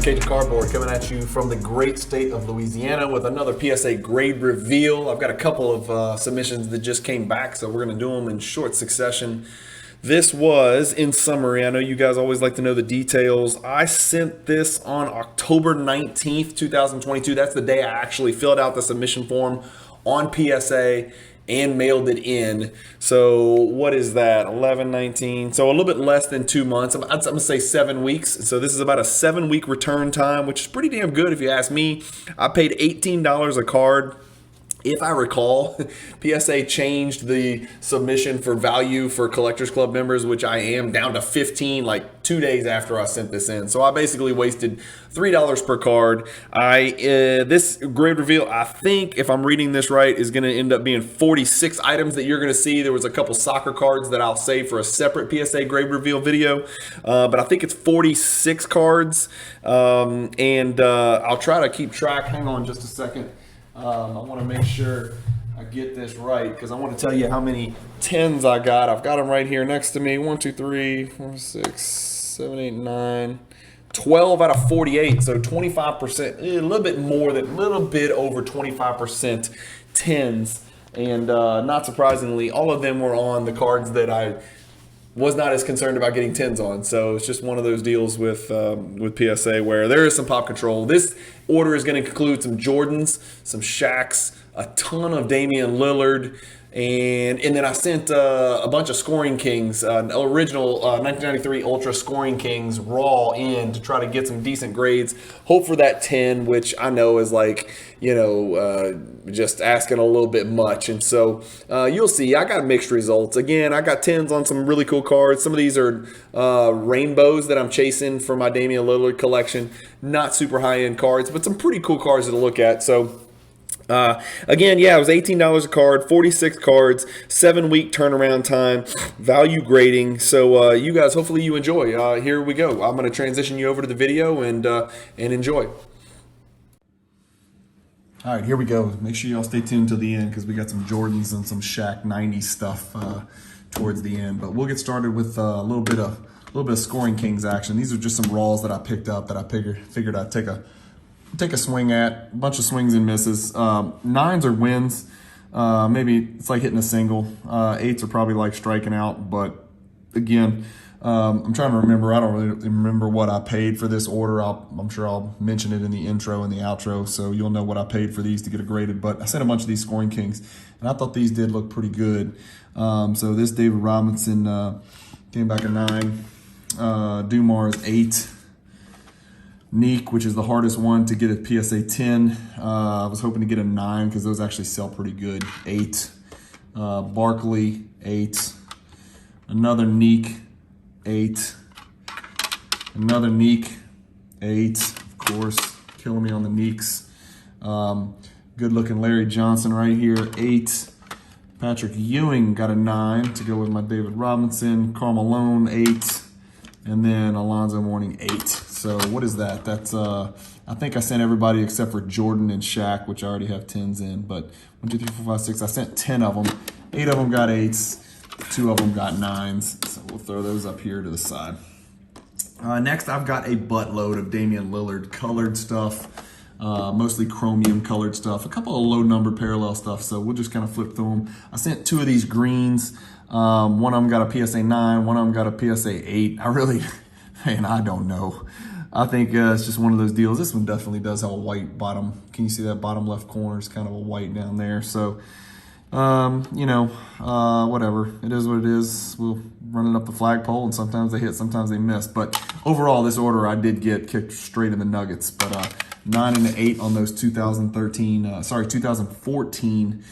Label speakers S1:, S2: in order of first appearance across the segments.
S1: Cajun Cardboard coming at you from the great state of Louisiana with another PSA grade reveal. I've got a couple of submissions that just came back, so we're going to do them in short succession. This was, in summary, I know you guys always like to know the details. I sent this on October 19th, 2022. That's the day I actually filled out the submission form on PSA and mailed it in. So what is that? 11, 19. So a little bit less than 2 months. I'm going to say 7 weeks. So this is about a 7-week return time, which is pretty damn good if you ask me. I paid $18 a card. If I recall, PSA changed the submission for value for Collectors Club members, which I am, down to 15 like 2 days after I sent this in. So I basically wasted $3 per card. This grade reveal, I think, if I'm reading this right, is going to end up being 46 items that you're going to see. There was a couple soccer cards that I'll save for a separate PSA grade reveal video, but I think it's 46 cards, and I'll try to keep track. Hang on just a second. I want to make sure I get this right because I want to tell you how many 10s I got. I've got them right here next to me. 1, 2, 3, 4, 6, 7, 8, 9, 12 out of 48. So 25%, a little bit more than, a little bit over 25% 10s. And not surprisingly, all of them were on the cards that I was not as concerned about getting 10s on. So it's just one of those deals with PSA where there is some pop control. This order is going to include some Jordans, some Shaqs, a ton of Damian Lillard, and then I sent a bunch of Scoring Kings, original 1993 Ultra Scoring Kings raw in to try to get some decent grades. Hope for that 10, which I know is like, just asking a little bit much. And so you'll see, I got mixed results. Again, I got 10s on some really cool cards. Some of these are rainbows that I'm chasing for my Damian Lillard collection. Not super high-end cards, but some pretty cool cards to look at. So again, yeah, it was $18 a card, 46 cards, 7-week turnaround time, value grading. So you guys, hopefully you enjoy. Here we go. I'm going to transition you over to the video and enjoy. All right, here we go. Make sure y'all stay tuned till the end because we got some Jordans and some Shaq 90s stuff towards the end. But we'll get started with a little bit of Scoring Kings action. These are just some raws that I picked up that I figured I'd take a swing at. A bunch of swings and misses. 9s are wins. Maybe it's like hitting a single. 8s are probably like striking out. But again, I'm trying to remember. I don't really remember what I paid for this order. I'm sure I'll mention it in the intro and the outro, so you'll know what I paid for these to get it graded. But I sent a bunch of these Scoring Kings, and I thought these did look pretty good. So this David Robinson came back a 9. Dumar's 8. Neek, which is the hardest one to get a PSA 10. I was hoping to get a 9 because those actually sell pretty good. 8. Barkley, 8. Another Neek, 8. Another Neek, 8. Of course, killing me on the Neeks. Good looking Larry Johnson right here, 8. Patrick Ewing got a 9 to go with my David Robinson. Karl Malone, 8. And then Alonzo Mourning, 8. So what is that? That's I think I sent everybody except for Jordan and Shaq, which I already have 10s in. But 1, 2, 3, 4, 5, 6. I sent 10 of them. 8 of them got 8s. 2 of them got 9s. So we'll throw those up here to the side. Next, I've got a buttload of Damian Lillard colored stuff. Mostly chromium colored stuff. A couple of low number parallel stuff. So we'll just kind of flip through them. I sent 2 of these greens. One of them got a PSA 9. One of them got a PSA 8. I don't know. I think it's just one of those deals. This one definitely does have a white bottom. Can you see that bottom left corner? It's kind of a white down there. So, whatever. It is what it is. We'll run it up the flagpole, and sometimes they hit, sometimes they miss. But overall, this order I did get kicked straight in the nuggets. But 9 and an 8 on those 2014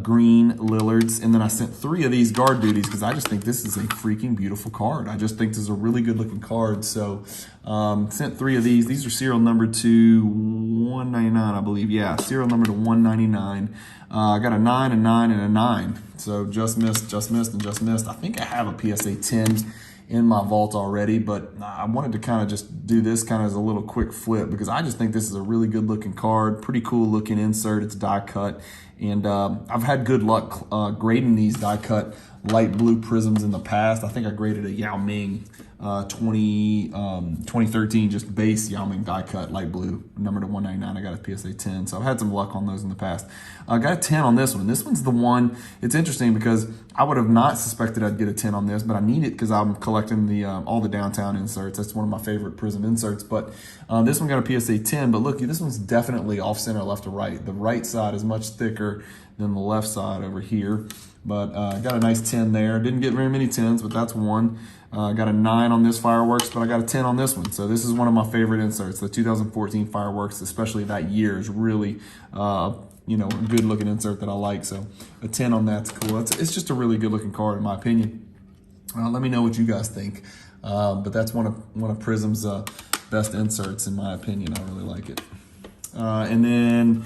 S1: green Lillards. And then I sent 3 of these guard duties because I just think this is a freaking beautiful card. I just think this is a really good looking card. So sent 3 of these. These are serial number to 199, I believe. Yeah, serial number to 199. I got a 9, a 9, and a 9. So just missed, and just missed. I think I have a PSA 10 in my vault already, but I wanted to kind of just do this kind of as a little quick flip because I just think this is a really good looking card. Pretty cool looking insert. It's die cut. And I've had good luck grading these die cut light blue prisms in the past. I think I graded a Yao Ming 2013 just base Yao Ming die cut light blue, number to 199. I got a PSA 10, so I've had some luck on those in the past. I got a 10 on this one. This one's the one. It's interesting because I would have not suspected I'd get a 10 on this, but I need it because I'm collecting the all the downtown inserts. That's one of my favorite prism inserts. But this one got a PSA 10. But look, this one's definitely off center, left to right. The right side is much thicker than the left side over here. But got a nice 10 there. Didn't get very many 10s, but that's one. Got a 9 on this fireworks, but I got a 10 on this one. So this is one of my favorite inserts. The 2014 fireworks, especially that year, is really, you know, a good looking insert that I like. So a 10 on that's cool. It's just a really good looking card in my opinion. Let me know what you guys think. But that's one of Prism's best inserts in my opinion. I really like it. And then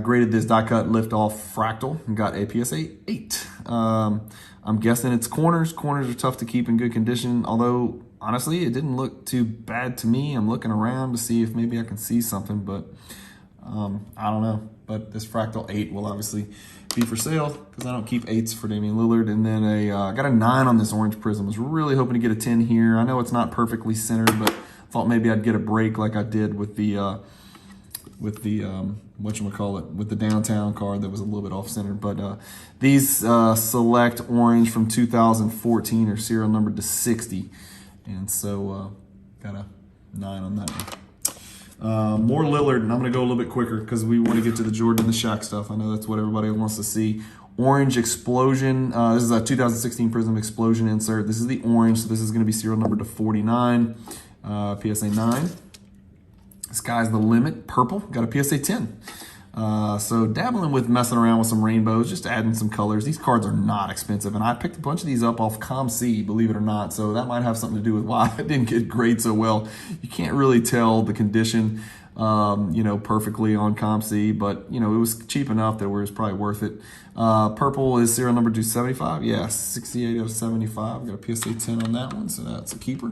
S1: graded this die cut lift off fractal and got a PSA 8. I'm guessing it's corners. Corners are tough to keep in good condition, although honestly it didn't look too bad to me. I'm looking around to see if maybe I can see something, but I don't know. But this fractal 8 will obviously be for sale because I don't keep 8s for Damian Lillard. And then got a 9 on this orange prism. I was really hoping to get a 10 here. I know it's not perfectly centered, but thought maybe I'd get a break like I did with the whatchamacallit, with the downtown card that was a little bit off center. But these select orange from 2014 are serial numbered to 60. And so got a 9 on that one. More Lillard, and I'm going to go a little bit quicker because we want to get to the Jordan and the Shaq stuff. I know that's what everybody wants to see. Orange Explosion. This is a 2016 Prism Explosion insert. This is the orange, so this is going to be serial numbered to 49. PSA 9. Sky's the limit. Purple. Got a PSA 10. So dabbling with messing around with some rainbows, just adding some colors. These cards are not expensive, and I picked a bunch of these up off ComC, believe it or not. So that might have something to do with why I didn't get graded so well. You can't really tell the condition, you know, perfectly on ComC, but you know, it was cheap enough that it was probably worth it. Purple is serial number 275. Yeah, 68 out of 75. Got a PSA 10 on that one, so that's a keeper.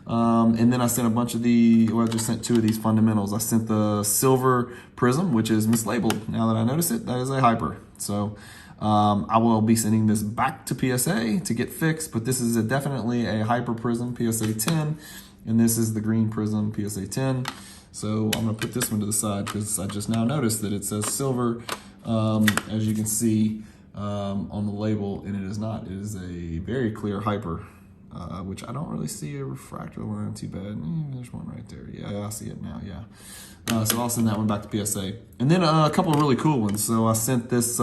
S1: And then I sent a bunch of I just sent 2 of these fundamentals. I sent the silver prism, which is mislabeled. Now that I notice it, that is a hyper. So I will be sending this back to PSA to get fixed, but this is definitely a hyper prism, PSA 10, and this is the green prism, PSA 10. So I'm gonna put this one to the side because I just now noticed that it says silver, as you can see on the label, and it is not. It is a very clear hyper. Which I don't really see a refractor line too bad. There's one right there. Yeah, I see it now, yeah. So I'll send that one back to PSA. And then a couple of really cool ones. So I sent this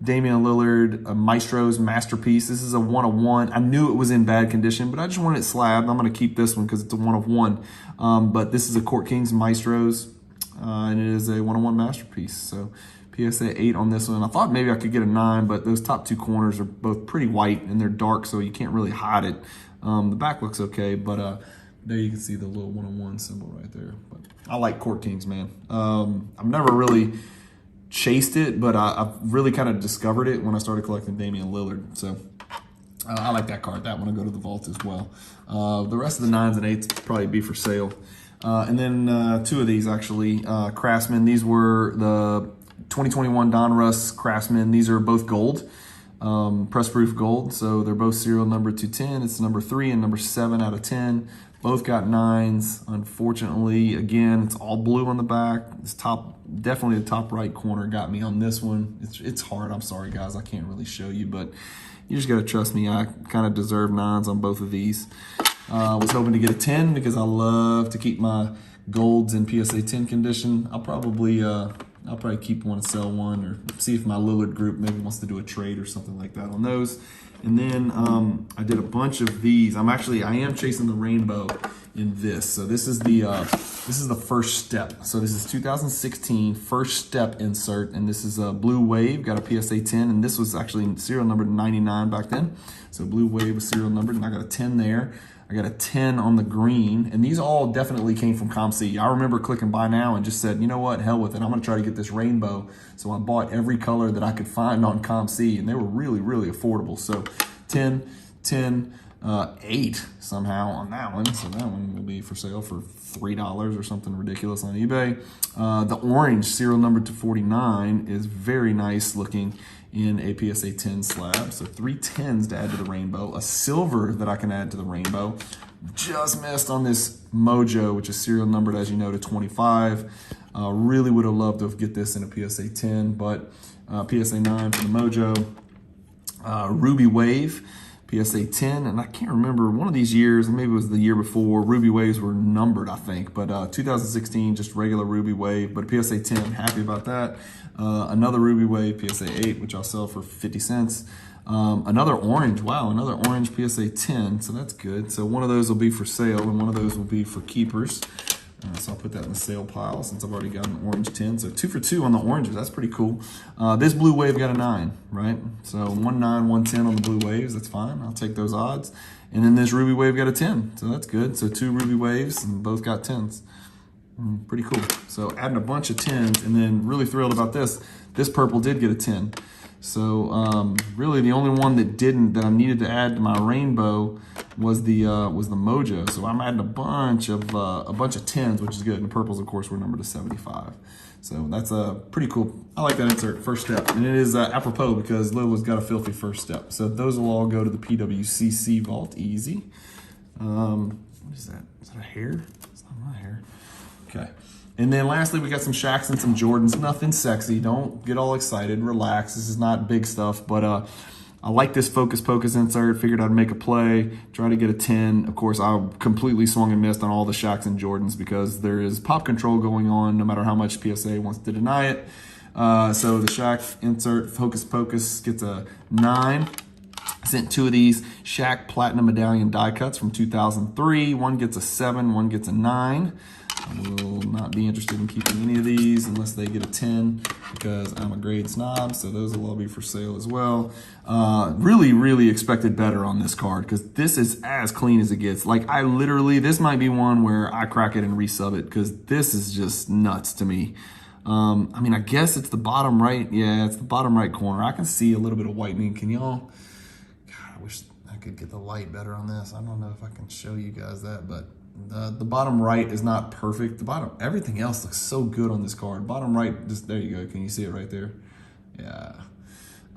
S1: Damian Lillard Maestro's Masterpiece. This is a 1/1. I knew it was in bad condition, but I just wanted it slabbed. I'm going to keep this one because it's a 1/1. But this is a Court Kings Maestros, and it is a 1/1 Masterpiece. So PSA 8 on this one. I thought maybe I could get a 9, but those top 2 corners are both pretty white and they're dark, so you can't really hide it. The back looks okay, but there you can see the little 1/1 symbol right there. But I like Court Kings, man. I've never really chased it, but I've really kind of discovered it when I started collecting Damian Lillard. So I like that card. That one will go to the vault as well. The rest of the 9s and 8s probably be for sale. And then 2 of these actually, Craftsman. These were the 2021 Donruss Craftsman. These are both gold, press proof gold. So they're both serial number 210. It's number 3 and number 7 out of 10. Both got 9s. Unfortunately, again, it's all blue on the back. This definitely the top right corner got me on this one. It's hard. I'm sorry, guys. I can't really show you, but you just got to trust me. I kind of deserve 9s on both of these. I was hoping to get a 10 because I love to keep my golds in PSA 10 condition. I'll probably keep one and sell one, or see if my Lillard group maybe wants to do a trade or something like that on those. And then I did a bunch of these. I am chasing the rainbow in this. So this is the first step. So this is 2016 first step insert, and this is a Blue Wave, got a PSA 10, and this was actually serial number 99 back then. So Blue Wave was serial numbered, and I got a 10 there. I got a 10 on the green, and these all definitely came from ComC. I remember clicking buy now and just said, you know what, hell with it. I'm gonna try to get this rainbow. So I bought every color that I could find on ComC, and they were really, really affordable. So 10, 10, 8 somehow on that one. So that one will be for sale for $3 or something ridiculous on eBay. The orange serial number to 49 is very nice looking in a PSA 10 slab. So 3 10s to add to the rainbow. A silver that I can add to the rainbow. Just missed on this Mojo, which is serial numbered, as you know, to 25. Really would have loved to get this in a PSA 10, but PSA 9 for the Mojo. Ruby Wave, PSA 10, and I can't remember, one of these years, maybe it was the year before, Ruby Waves were numbered, I think, but 2016, just regular Ruby Wave, but PSA 10, happy about that. Another Ruby Wave, PSA 8, which I'll sell for 50 cents. Another orange, wow, another orange PSA 10, so that's good. So one of those will be for sale, and one of those will be for keepers. So I'll put that in the sale pile since I've already got an orange 10. So 2 for 2 on the oranges. That's pretty cool. This blue wave got a 9, right? So 1 9, 1 10 on the blue waves. That's fine. I'll take those odds. And then this ruby wave got a 10. So that's good. So 2 ruby waves and both got 10s. Pretty cool. So adding a bunch of 10s, and then really thrilled about this. This purple did get a 10. So really the only one that didn't, that I needed to add to my rainbow was the Mojo. So I'm adding a bunch of 10s, which is good. And the purples, of course, were numbered to 75. So that's pretty cool. I like that insert, first step. And it is apropos because Lillard's got a filthy first step. So those will all go to the PWCC vault, easy. What is that? Is that a hair? It's not my hair. Okay. And then lastly, we got some Shaqs and some Jordans. Nothing sexy. Don't get all excited. Relax. This is not big stuff, but I like this Focus Pocus insert. Figured I'd make a play, try to get a 10. Of course, I completely swung and missed on all the Shaqs and Jordans because there is pop control going on no matter how much PSA wants to deny it. So the Shaq insert, Focus Pocus, gets a 9. Sent 2 of these Shaq Platinum Medallion die cuts from 2003. One gets a 7, one gets a 9. I will not be interested in keeping any of these unless they get a 10 because I'm a grade snob, so those will all be for sale as well. Really expected better on this card because this is as clean as it gets. Like I literally, this might be one where I crack it and resub it because this is just nuts to me. I mean, I guess it's the bottom right. Yeah, it's the bottom right corner. I can see a little bit of whitening. Can y'all? God, I wish I could get the light better on this. I don't know if I can show you guys that, but the bottom right is not perfect. The bottom, everything else looks so good on this card. Bottom right, just there you go. Can you see it right there? Yeah.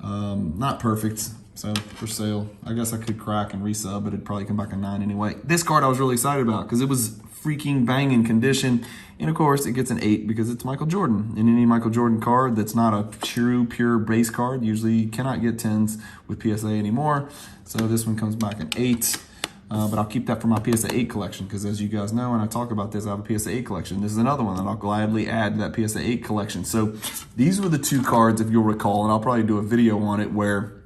S1: Not perfect. So for sale. I guess I could crack and resub, but it'd probably come back a 9 anyway. This card I was really excited about because it was freaking banging condition. And of course it gets an 8 because it's Michael Jordan. And any Michael Jordan card that's not a true pure base card usually cannot get 10s with PSA anymore. So this one comes back an 8. But I'll keep that for my PSA 8 collection because as you guys know, and I talk about this, I have a PSA 8 collection. This is another one that I'll gladly add to that PSA 8 collection. So these were the 2 cards, if you'll recall, and I'll probably do a video on it where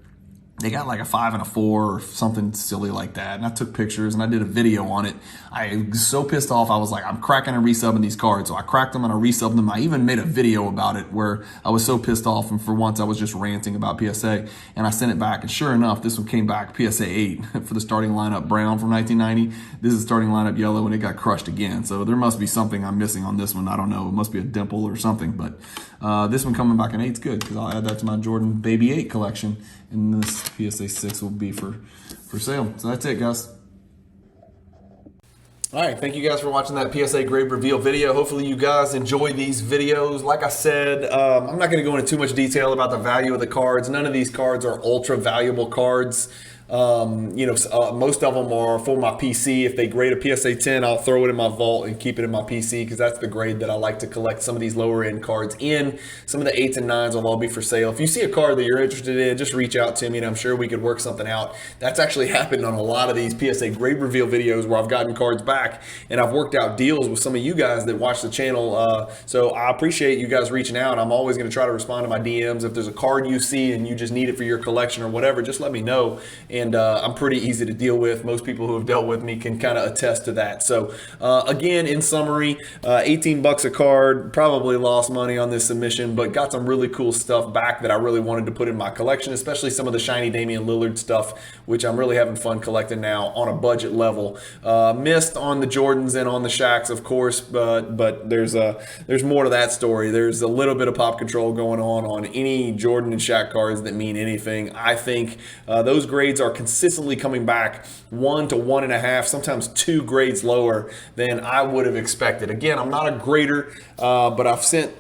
S1: they got like a 5 and a 4 or something silly like that. And I took pictures and I did a video on it. I was so pissed off. I was like, I'm cracking and resubbing these cards. So I cracked them and I resubbed them. I even made a video about it where I was so pissed off. And for once I was just ranting about PSA and I sent it back. And sure enough, this one came back PSA 8 for the starting lineup brown from 1990. This is starting lineup yellow and it got crushed again. So there must be something I'm missing on this one. I don't know. It must be a dimple or something. But this one coming back in 8 is good because I'll add that to my Jordan Baby 8 collection. And this PSA 6 will be for sale. So that's it, guys. All right, thank you guys for watching that PSA grade reveal video. Hopefully you guys enjoy these videos. Like I said, I'm not going to go into too much detail about the value of the cards. None of these cards are ultra valuable cards. Most of them are for my PC. If they grade a PSA 10, I'll throw it in my vault and keep it in my PC because that's the grade that I like to collect some of these lower end cards in. Some of the 8s and 9s will all be for sale. If you see a card that you're interested in, just reach out to me and I'm sure we could work something out. That's actually happened on a lot of these PSA grade reveal videos where I've gotten cards back and I've worked out deals with some of you guys that watch the channel. So I appreciate you guys reaching out. I'm always going to try to respond to my DMs. If there's a card you see and you just need it for your collection or whatever, just let me know. And I'm pretty easy to deal with. Most people who have dealt with me can kind of attest to that. So again, in summary, 18 bucks a card, probably lost money on this submission, but got some really cool stuff back that I really wanted to put in my collection, especially some of the shiny Damian Lillard stuff, which I'm really having fun collecting now on a budget level. Missed on the Jordans and on the Shaqs, of course, but there's more to that story. There's a little bit of pop control going on any Jordan and Shaq cards that mean anything. I think those grades are consistently coming back 1 to 1.5, sometimes 2 grades lower than I would have expected. Again, I'm not a grader, but I've sent,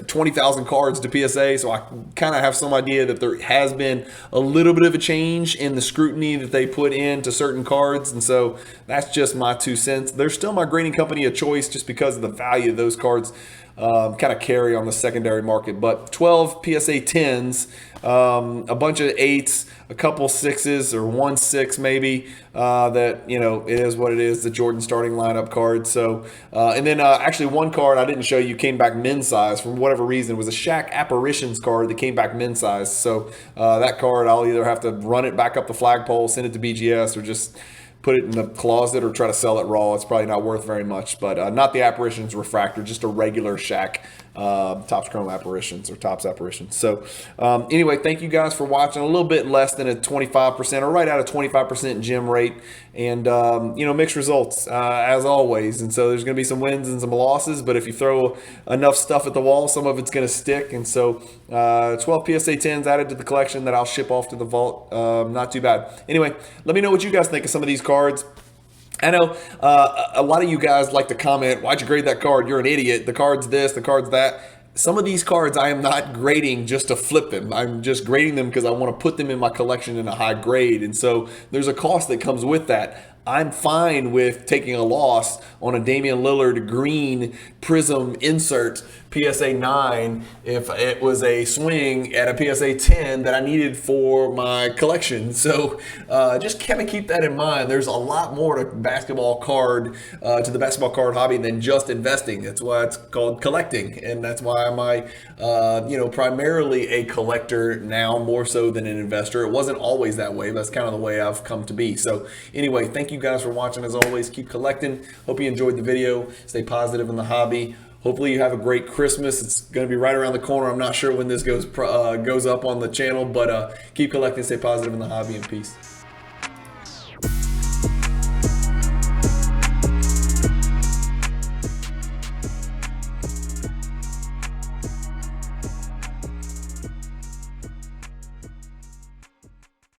S1: 20,000 cards to PSA, so I kind of have some idea that there has been a little bit of a change in the scrutiny that they put into certain cards, and so that's just my 2 cents. They're still my grading company of choice just because of the value of those cards kind of carry on the secondary market. But 12 PSA 10s, a bunch of 8s, a couple 6s, or 1 6 maybe, that, it is what it is, the Jordan starting lineup card. So, and then actually one card I didn't show you came back men's size for whatever reason. It was a Shaq Apparitions card that came back men's size. So that card, I'll either have to run it back up the flagpole, send it to BGS, or just put it in the closet or try to sell it raw. It's probably not worth very much, but not the Apparitions Refractor, just a regular Shaq Topps Chrome Apparitions or Topps Apparitions. So anyway, thank you guys for watching. A little bit less than a 25% or right at a 25% gem rate, and mixed results as always. And so there's going to be some wins and some losses, but if you throw enough stuff at the wall, some of it's going to stick. And so 12 PSA 10s added to the collection that I'll ship off to the vault. Not too bad. Anyway, let me know what you guys think of some of these cards. I know a lot of you guys like to comment, why'd you grade that card? You're an idiot. The card's this, the card's that. Some of these cards I am not grading just to flip them. I'm just grading them because I want to put them in my collection in a high grade. And so there's a cost that comes with that. I'm fine with taking a loss on a Damian Lillard green prism insert PSA 9 if it was a swing at a PSA 10 that I needed for my collection. So just kind of keep that in mind. There's a lot more to the basketball card hobby than just investing. That's why it's called collecting, and that's why I'm primarily a collector now more so than an investor. It wasn't always that way, but that's kind of the way I've come to be. So anyway, thank you guys for watching. As always, keep collecting. Hope you enjoyed the video. Stay positive in the hobby. Hopefully you have a great Christmas. It's going to be right around the corner. I'm not sure when this goes up on the channel, but keep collecting, stay positive in the hobby, and peace.